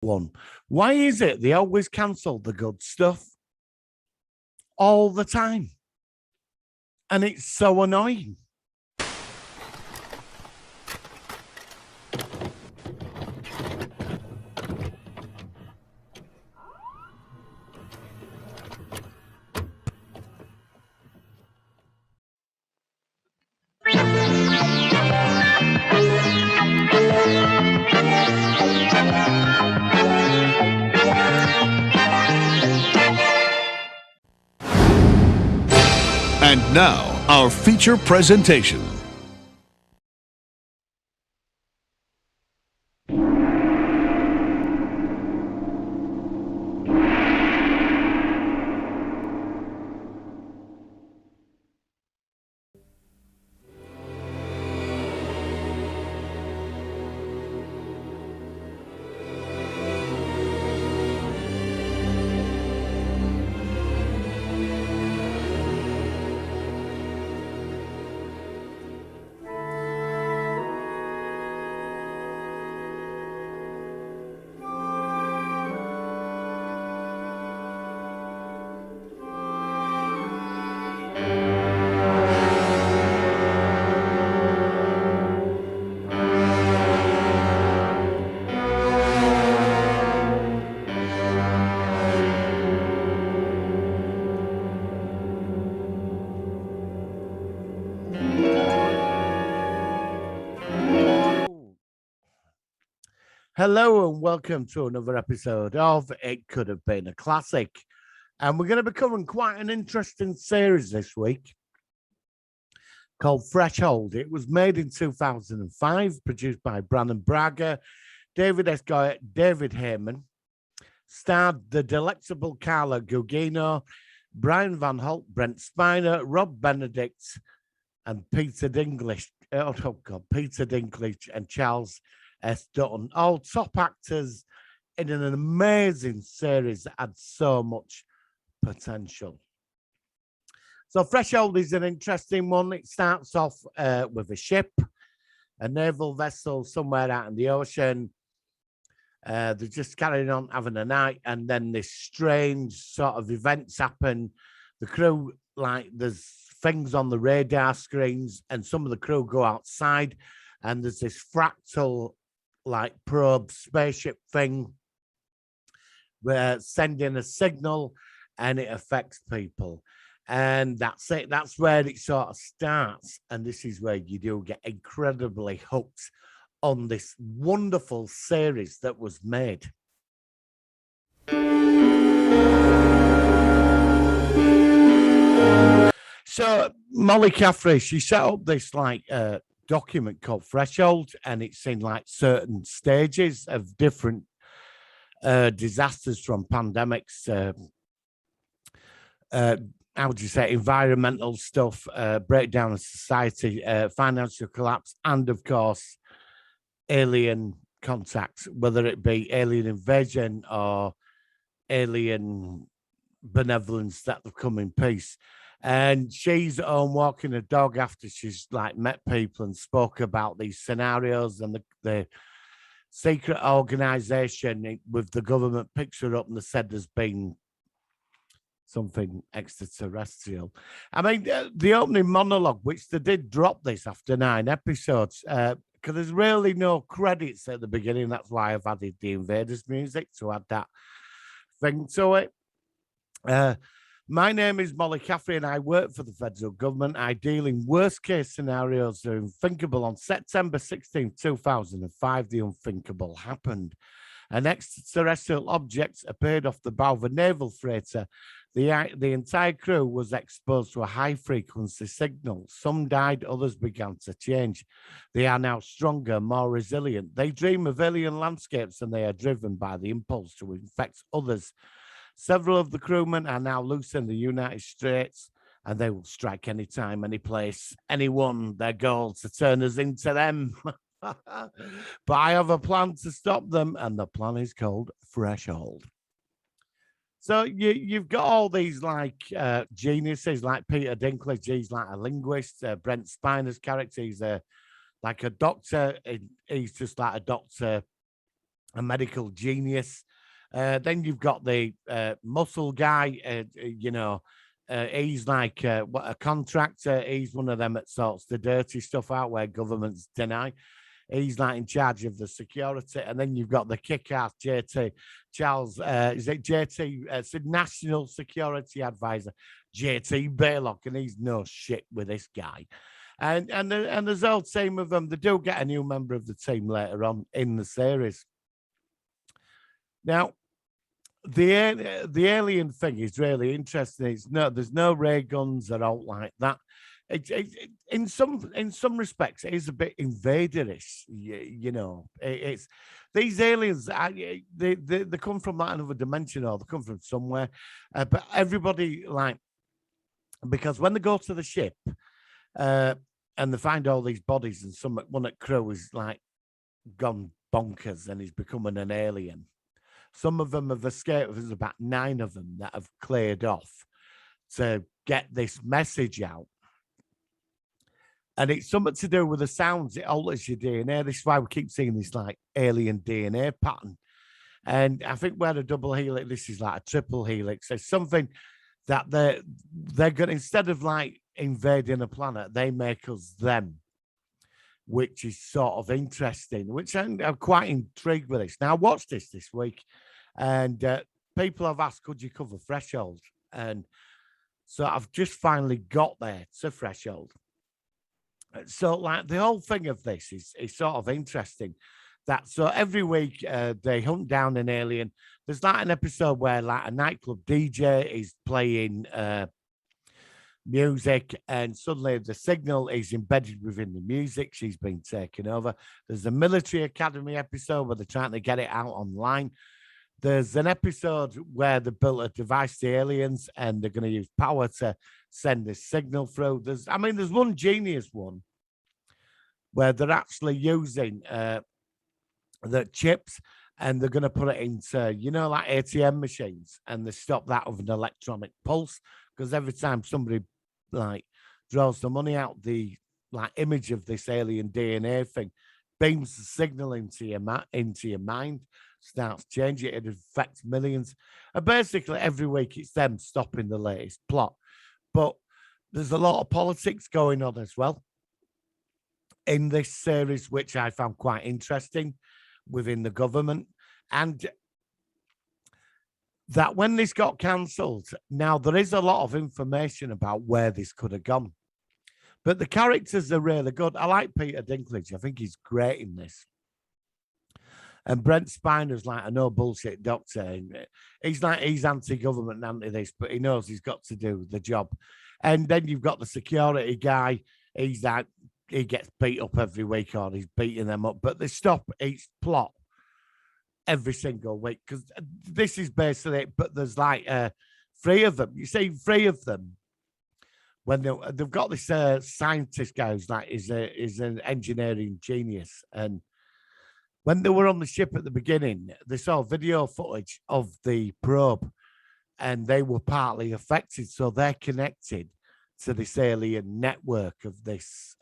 one. Why is it they always cancel the good stuff all the time? And it's so annoying. And now, our feature presentation. Hello and welcome to another episode of It Could Have Been a Classic. And we're going to be covering quite an interesting series this week called Threshold. It was made in 2005, produced by Brannon Braga, David S. Goyer, David Heyman, starred the delectable Carla Gugino, Brian Van Holt, Brent Spiner, Rob Benedict, and Peter Dinklage. Peter Dinklage and Charles S. Dutton, all top actors in an amazing series that had so much potential. So Threshold is an interesting one. It starts off with a ship, a naval vessel somewhere out in the ocean. They're just carrying on having a night, and then this strange sort of events happen. The crew, there's things on the radar screens, and some of the crew go outside, and there's this fractal probe spaceship thing where sending a signal and it affects people. And that's it. That's where it sort of starts. And this is where you do get incredibly hooked on this wonderful series that was made. So Molly Caffrey, she set up this document called Threshold, and it's in certain stages of different disasters, from pandemics, how do you say, environmental stuff, breakdown of society, financial collapse, and of course alien contacts, whether it be alien invasion or alien benevolence that have come in peace. And she's on walking a dog after she's met people and spoke about these scenarios, and the secret organization with the government picks her up and they said there's been something extraterrestrial. I mean, the opening monologue, which they did drop this after 9 episodes, because there's really no credits at the beginning. That's why I've added the Invaders music to add that thing to it. My name is Molly Caffrey, and I work for the federal government. I deal in worst-case scenarios that are unthinkable. On September 16, 2005, the unthinkable happened. An extraterrestrial object appeared off the bow of a naval freighter. The entire crew was exposed to a high-frequency signal. Some died, others began to change. They are now stronger, more resilient. They dream of alien landscapes, and they are driven by the impulse to infect others. Several of the crewmen are now loose in the United States, and they will strike anytime, any place, anyone, their goal to turn us into them. But I have a plan to stop them, and the plan is called Threshold. So you've got all these geniuses like Peter Dinklage. He's like a linguist. Brent Spiner's character, he's like a doctor. He's just like a doctor a medical genius. Then you've got the muscle guy, he's like what a contractor. He's one of them that sorts the dirty stuff out where governments deny. He's like in charge of the security. And then you've got the kick-ass JT Charles, is it JT? It's a National Security Advisor, JT Baylock, and he's no shit with this guy. And there's all team of them. They do get a new member of the team later on in the series. Now, the alien thing is really interesting. There's no ray guns or out like that. In some respects, it is a bit invaderish. It's these aliens. They come from like another dimension, or they come from somewhere. But everybody because when they go to the ship, and they find all these bodies, and one at crew is like gone bonkers and he's becoming an alien. Some of them have escaped. There's about 9 of them that have cleared off to get this message out. And it's something to do with the sounds. It alters your DNA. This is why we keep seeing this like alien DNA pattern. And I think we're a double helix. This is like a triple helix. It's something that they're going, instead of like invading a planet, they make us them, which is sort of interesting, which I'm quite intrigued with this. Now, I watched this week, and people have asked, could you cover Threshold? And so I've just finally got there to Threshold. So, like, the whole thing of this is sort of interesting. So every week they hunt down an alien. There's like an episode where like a nightclub DJ is playing music, and suddenly the signal is embedded within the music. She's been taken over. There's a military academy episode where they're trying to get it out online. There's an episode where they built a device to aliens and they're going to use power to send this signal through. There's one genius one where they're actually using the chips, and they're going to put it into, like ATM machines, and they stop that with an electronic pulse. Because every time somebody like draws the money out, the like image of this alien DNA thing beams the signal into your mind, starts changing it affects millions. And basically every week it's them stopping the latest plot. But there's a lot of politics going on as well in this series, which I found quite interesting within the government. And that when this got cancelled, now there is a lot of information about where this could have gone. But the characters are really good. I like Peter Dinklage. I think he's great in this. And Brent Spiner's like a no bullshit doctor. He's anti-government and anti-this, but he knows he's got to do the job. And then you've got the security guy. He's like, he gets beat up every week, or he's beating them up. But they stop each plot every single week, because this is basically it. But there's like 3 of them. You see 3 of them when they've got this scientist guy who's like is an engineering genius. And when they were on the ship at the beginning, they saw video footage of the probe, and they were partly affected. So they're connected to this alien network of this.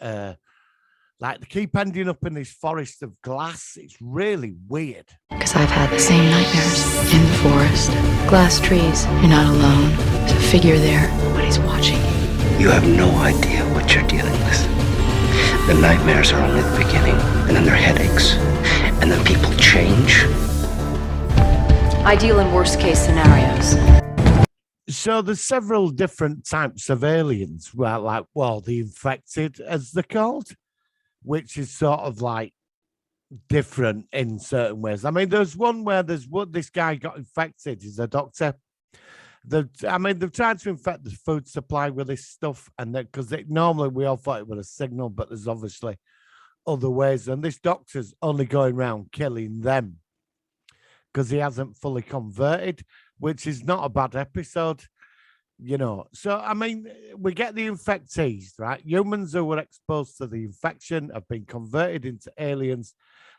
Like they keep ending up in this forest of glass. It's really weird. Because I've had the same nightmares in the forest. Glass trees. You're not alone. There's a figure there, but he's watching you. You have no idea what you're dealing with. The nightmares are only the beginning, and then they're headaches, and then people change. I deal in worst case scenarios. So there's several different types of aliens, the infected, as they're called, which is sort of like different in certain ways. I mean, there's one where this guy got infected. He's a doctor. They've tried to infect the food supply with this stuff, and because normally we all thought it was a signal, but there's obviously other ways. And this doctor's only going around killing them because he hasn't fully converted, which is not a bad episode, So, I mean, we get the infectees, right? Humans who were exposed to the infection have been converted into aliens.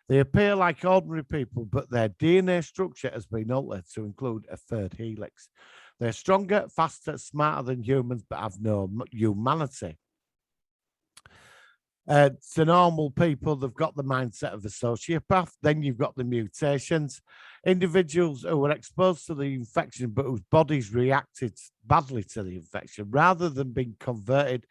They appear like ordinary people, but their DNA structure has been altered to include a 3rd helix. They're stronger, faster, smarter than humans, but have no humanity. To normal people, they've got the mindset of a sociopath. Then you've got the mutations. Individuals who were exposed to the infection, but whose bodies reacted badly to the infection, rather than being converted,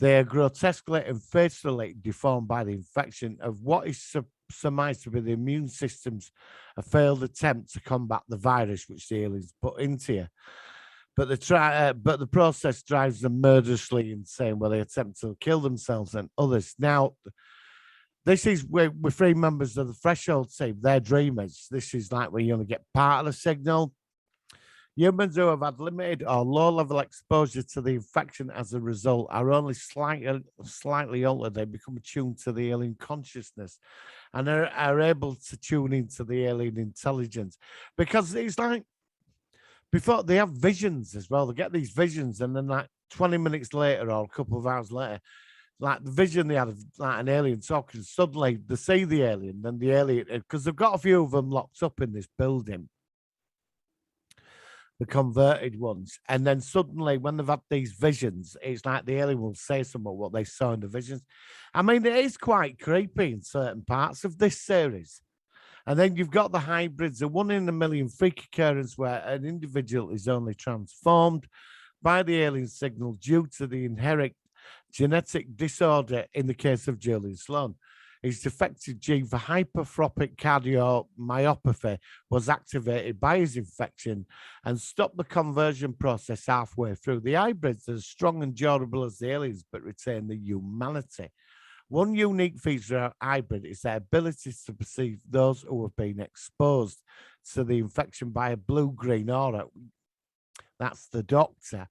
they are grotesquely and facially deformed by the infection of what is surmised to be the immune system's a failed attempt to combat the virus which the aliens put into you. But the process drives them murderously insane, where they attempt to kill themselves and others. Now, this is where we're three members of the Threshold team. They're dreamers. This is like where you only get part of the signal. Humans who have had limited or low-level exposure to the infection as a result are only slightly altered. They become attuned to the alien consciousness and are able to tune into the alien intelligence. Because it's like, before they have visions as well. They get these visions, and then like 20 minutes later or a couple of hours later, like the vision they had of like an alien talking, suddenly they see the alien, then the alien, because they've got a few of them locked up in this building, the converted ones. And then suddenly when they've had these visions, it's like the alien will say something what they saw in the visions. I mean, it is quite creepy in certain parts of this series. And then you've got the hybrids, a 1 in a million freak occurrence where an individual is only transformed by the alien signal due to the inherent genetic disorder in the case of Julian Sloan. His defective gene for hypertrophic cardiomyopathy was activated by his infection and stopped the conversion process halfway through. The hybrids are as strong and durable as the aliens, but retain the humanity. One unique feature of hybrid is their ability to perceive those who have been exposed to the infection by a blue-green aura. That's the doctor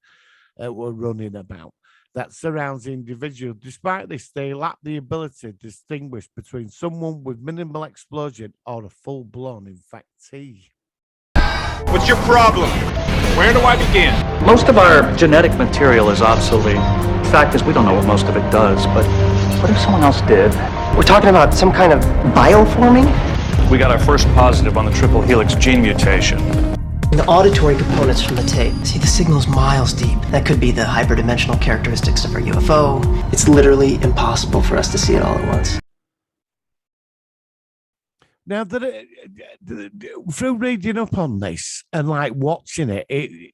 we're running about. That surrounds the individual. Despite this, they lack the ability to distinguish between someone with minimal explosion or a full-blown infectee. What's your problem? Where do I begin? Most of our genetic material is obsolete. The fact is, we don't know what most of it does, but what if someone else did? We're talking about some kind of bioforming? We got our first positive on the triple helix gene mutation. The auditory components from the tape. See, the signal's miles deep. That could be the hyperdimensional characteristics of our UFO. It's literally impossible for us to see it all at once. Now, through reading up on this and like watching it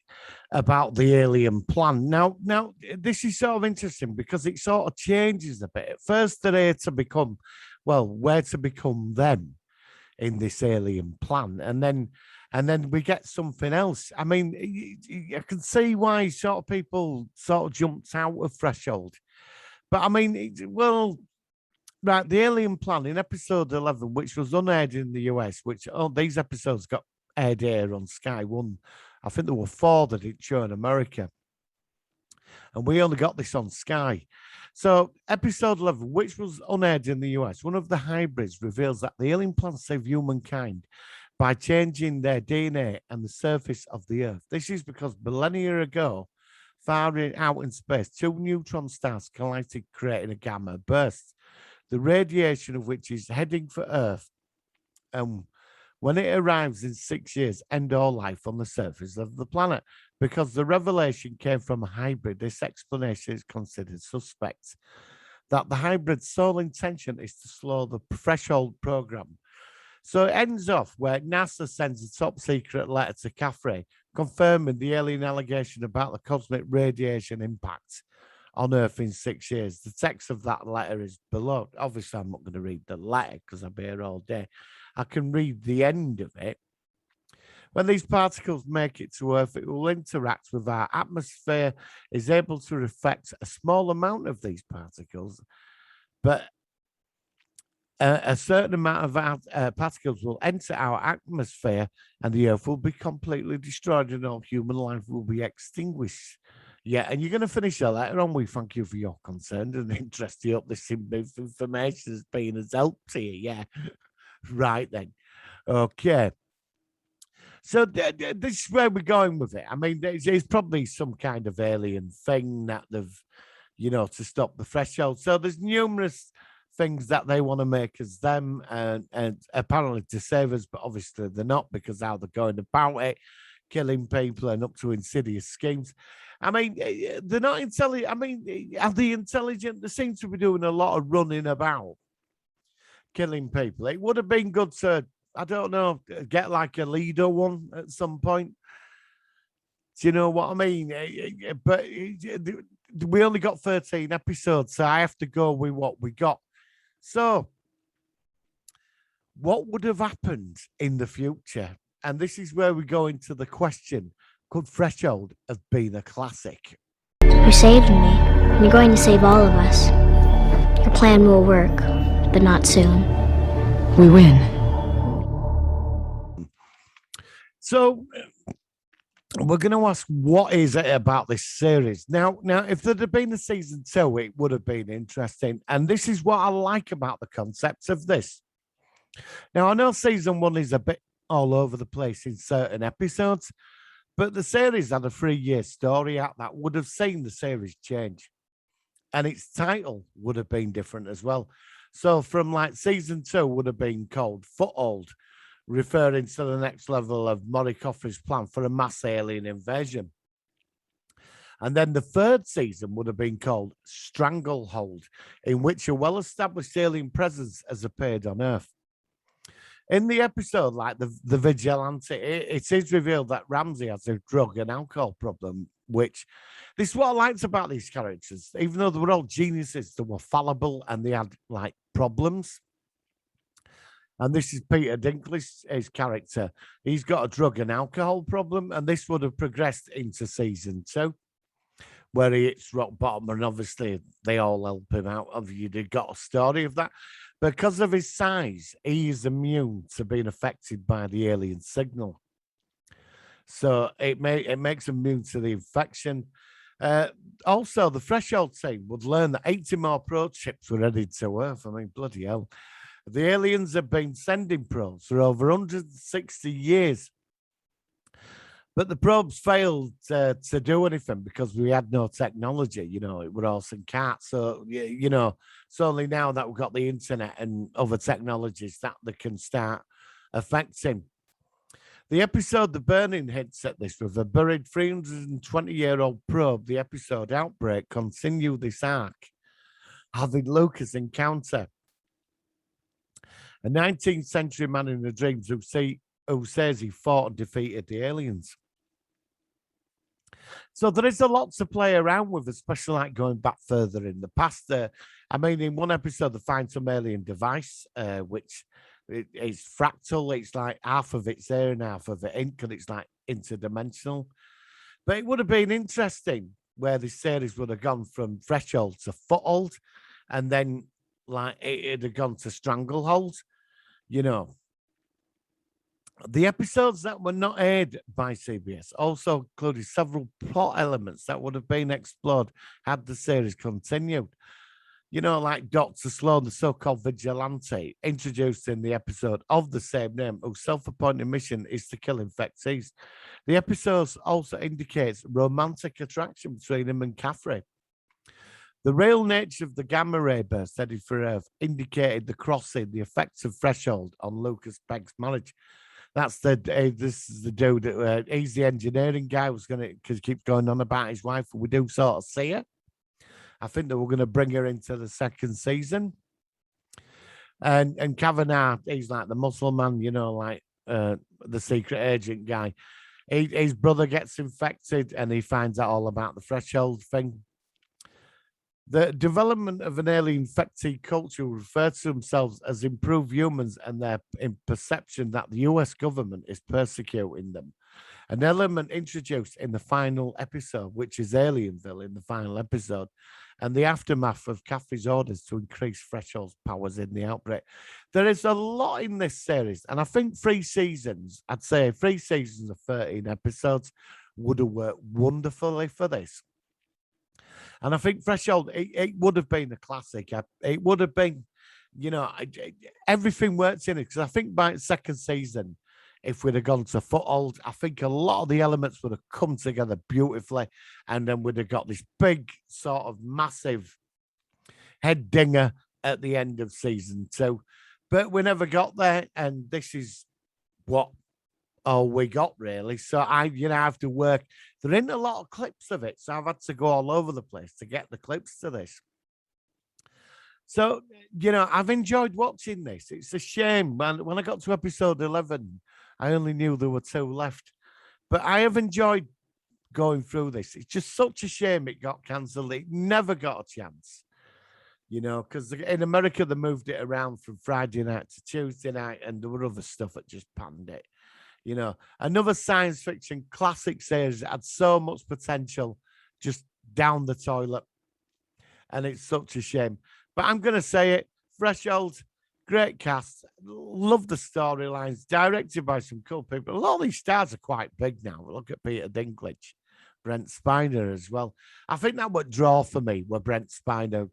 about the alien plan, now this is sort of interesting because it sort of changes a bit. At first, they're here to become, well, where to become them in this alien plan, and then we get something else. I mean, I can see why sort of people sort of jumped out of Threshold, but I mean, right, the alien plan in episode 11, which was unaired in the US, which these episodes got aired here on Sky One. I think there were 4 that didn't show in America, and we only got this on Sky. So episode 11, which was unaired in the US, one of the hybrids reveals that the alien plan saved humankind by changing their DNA and the surface of the Earth. This is because millennia ago, far out in space, 2 neutron stars collided, creating a gamma burst, the radiation of which is heading for Earth. And when it arrives in 6 years, end all life on the surface of the planet. Because the revelation came from a hybrid, this explanation is considered suspect. That the hybrid's sole intention is to slow the Threshold program. So it ends off where NASA sends a top secret letter to Caffrey confirming the alien allegation about the cosmic radiation impact on Earth in 6 years. The text of that letter is below. Obviously, I'm not going to read the letter because I'll be here all day. I can read the end of it. When these particles make it to Earth, it will interact with our atmosphere, is able to reflect a small amount of these particles, but a certain amount of our particles will enter our atmosphere and the Earth will be completely destroyed and all human life will be extinguished. Yeah, and you're going to finish your letter on. We thank you for your concern and interest. You hope this information has been as help to you. Yeah, right then. Okay. So this is where we're going with it. I mean, there's probably some kind of alien thing that they've, to stop the Threshold. So there's numerous things that they want to make as them and apparently to save us, but obviously they're not because how they're going about it. killing people and up to insidious schemes. I mean, they're not intelligent. I mean, are they intelligent? They seem to be doing a lot of running about, killing people. It would have been good to, I don't know, get like a leader one at some point. Do you know what I mean? But we only got 13 episodes, so I have to go with what we got. So, what would have happened in the future? And this is where we go into the question, could Threshold have been a classic? You saved me, and you're going to save all of us. Your plan will work, but not soon. We win. So, we're going to ask, what is it about this series? Now, if there'd have been a season 2, it would have been interesting. And this is what I like about the concept of this. Now, I know season 1 is a bit all over the place in certain episodes, but the series had a 3-year story out that would have seen the series change. And its title would have been different as well. So from like season 2 would have been called Foothold, referring to the next level of Morikoff's plan for a mass alien invasion. And then the 3rd season would have been called Stranglehold, in which a well-established alien presence has appeared on Earth. In the episode, like the vigilante, it is revealed that Ramsey has a drug and alcohol problem, which this is what I liked about these characters. Even though they were all geniuses, they were fallible and they had like problems. And this is Peter Dinklage's character. He's got a drug and alcohol problem, and this would have progressed into season 2, where he hits rock bottom, and obviously they all help him out. You'd got a story of that. Because of his size, he is immune to being affected by the alien signal. So it makes him immune to the infection. Also, the Threshold team would learn that 80 more probe ships were headed to Earth. I mean, bloody hell. The aliens have been sending probes for over 160 years. But the probes failed to do anything because we had no technology, it were all some cats. So, it's only now that we've got the internet and other technologies that they can start affecting. The episode The Burning hints at this with a buried 320-year-old probe. The episode Outbreak continued this arc, having Lucas encounter a 19th century man in the dreams who says he fought and defeated the aliens. So there is a lot to play around with, especially like going back further in the past. I mean, in one episode, they find some alien device, which is fractal. It's like half of it's there and half of it ain't, and it's like interdimensional. But it would have been interesting where this series would have gone from Threshold to Foothold, and then like it'd have gone to Stranglehold. The episodes that were not aired by CBS also included several plot elements that would have been explored had the series continued. Like Dr. Sloan, the so-called vigilante, introduced in the episode of the same name, whose self-appointed mission is to kill infectees. The episode also indicates romantic attraction between him and Caffrey. The real nature of the gamma ray burst headed for Earth indicated the crossing, the effects of Threshold on Lucas Pegg's marriage. That's this is the dude that he's the engineering guy who's going to, because keeps going on about his wife. We do sort of see her. I think that we're going to bring her into the 2nd season. And Cavennaugh, he's like the muscle man, like the secret agent guy. His brother gets infected and he finds out all about the Threshold thing. The development of an alien infected culture refer to themselves as improved humans and their perception that the US government is persecuting them. An element introduced in the final episode, which is Alienville in the final episode, and the aftermath of Caffrey's orders to increase Threshold's powers in the Outbreak. There is a lot in this series, and I think 3 seasons, I'd say 3 seasons of 13 episodes would have worked wonderfully for this. And I think Threshold, it would have been a classic. It would have been, everything works in it. Because I think by the 2nd season, if we'd have gone to Foothold, I think a lot of the elements would have come together beautifully. And then we'd have got this big, sort of massive head dinger at the end of season 2. But we never got there. And this is what all we got really. So I have to work. There ain't a lot of clips of it, so I've had to go all over the place to get the clips to this. So, I've enjoyed watching this. It's a shame, man. When I got to episode 11, I only knew there were 2 left. But I have enjoyed going through this. It's just such a shame it got cancelled. It never got a chance, because in America, they moved it around from Friday night to Tuesday night, and there were other stuff that just panned it. Another science fiction classic series that had so much potential just down the toilet. And it's such a shame. But I'm going to say it, Threshold, great cast. Love the storylines, directed by some cool people. All these stars are quite big now. Look at Peter Dinklage, Brent Spiner as well. I think that would draw for me were Brent Spiner,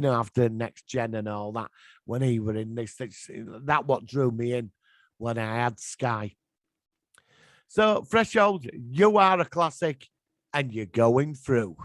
after Next Gen and all that, when he were in this. That what drew me in when I had Sky. So, Threshold, you are a classic and you're going through.